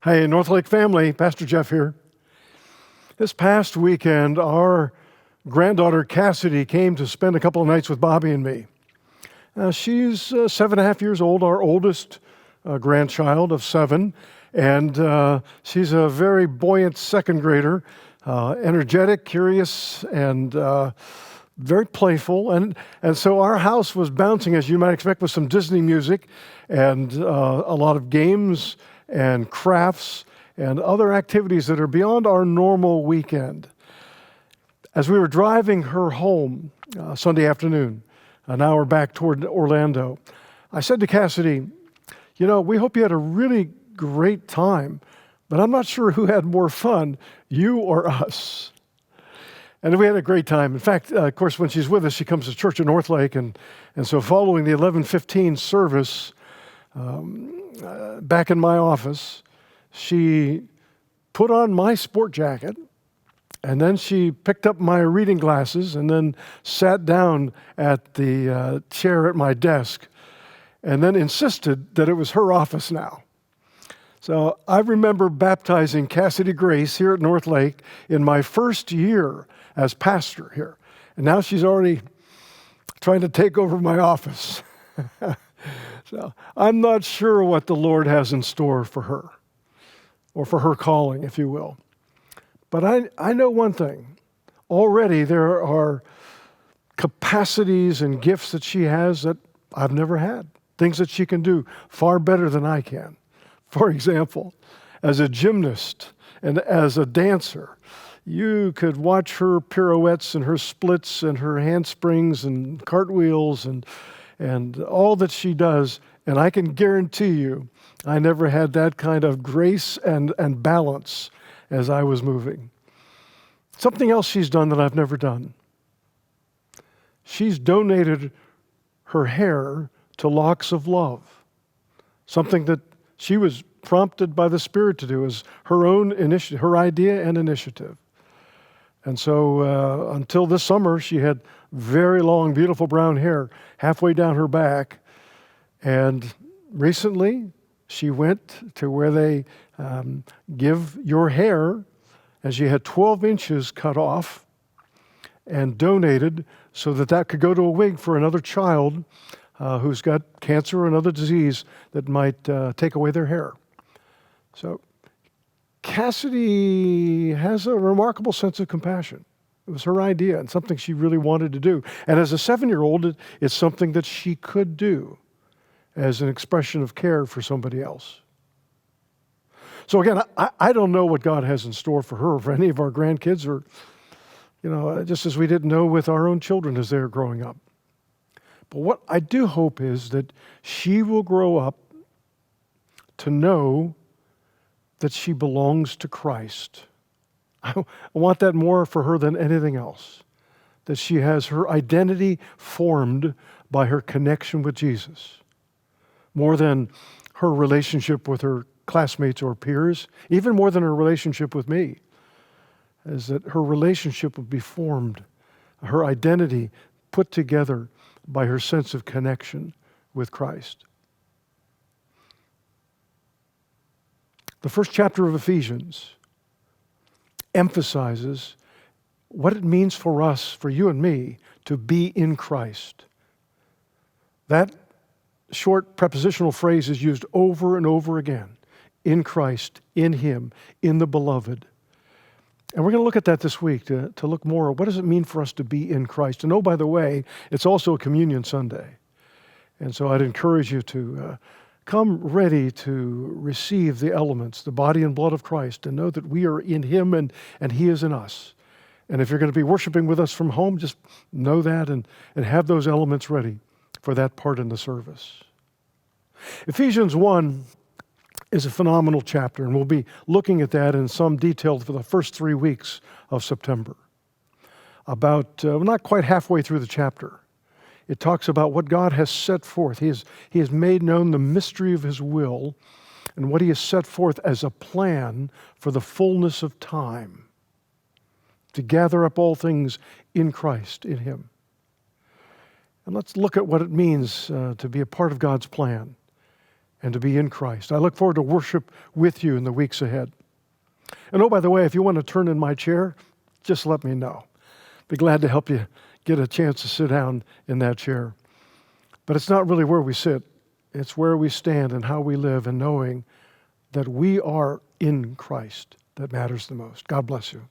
Hey, North Lake family, Pastor Jeff here. This past weekend, our granddaughter Cassidy came to spend a couple of nights with Bobby and me. She's 7.5 years old, our oldest grandchild of 7, and she's a very buoyant second grader, energetic, curious, and very playful. And so our house was bouncing, as you might expect, with some Disney music and a lot of games and crafts and other activities that are beyond our normal weekend. As we were driving her home Sunday afternoon, an hour back toward Orlando, I said to Cassidy, we hope you had a really great time, but I'm not sure who had more fun, you or us. And we had a great time. In fact, of course, when she's with us, she comes to church at North Lake, and so following the 11:15 service, back in my office, she put on my sport jacket, and then she picked up my reading glasses and then sat down at the chair at my desk and then insisted that it was her office now. So I remember baptizing Cassidy Grace here at North Lake in my first year as pastor here. And now she's already trying to take over my office. So I'm not sure what the Lord has in store for her, or for her calling, if you will. But I know one thing. Already there are capacities and gifts that she has that I've never had. Things that she can do far better than I can. For example, as a gymnast and as a dancer, you could watch her pirouettes and her splits and her handsprings and cartwheels and all that she does, and I can guarantee you, I never had that kind of grace and balance as I was moving. Something else she's done that I've never done. She's donated her hair to Locks of Love, something that she was prompted by the Spirit to do as her own initiative, her idea and initiative. And so until this summer, she had very long, beautiful brown hair halfway down her back. And recently, she went to where they give your hair, and she had 12 inches cut off and donated so that could go to a wig for another child who's got cancer or another disease that might take away their hair. So Cassidy has a remarkable sense of compassion. It was her idea and something she really wanted to do. And as a 7-year-old, it's something that she could do as an expression of care for somebody else. So again, I don't know what God has in store for her, or for any of our grandkids, or, just as we didn't know with our own children as they were growing up. But what I do hope is that she will grow up to know that she belongs to Christ. I want that more for her than anything else, that she has her identity formed by her connection with Jesus, more than her relationship with her classmates or peers, even more than her relationship with me, is that her relationship will be formed, her identity put together by her sense of connection with Christ. The first chapter of Ephesians emphasizes what it means for us, for you and me, to be in Christ. That short prepositional phrase is used over and over again. In Christ, in Him, in the Beloved. And we're going to look at that this week to look more at what does it mean for us to be in Christ. And oh, by the way, it's also a Communion Sunday. And so I'd encourage you to come ready to receive the elements, the body and blood of Christ, and know that we are in Him and He is in us. And if you're going to be worshiping with us from home, just know that and have those elements ready for that part in the service. Ephesians 1 is a phenomenal chapter, and we'll be looking at that in some detail for the first 3 weeks of September. About, not quite halfway through the chapter, it talks about what God has set forth. He has made known the mystery of His will and what He has set forth as a plan for the fullness of time, to gather up all things in Christ, in Him. And let's look at what it means to be a part of God's plan and to be in Christ. I look forward to worship with you in the weeks ahead. And oh, by the way, if you want to turn in my chair, just let me know. Be glad to help you get a chance to sit down in that chair. But it's not really where we sit. It's where we stand and how we live, and knowing that we are in Christ that matters the most. God bless you.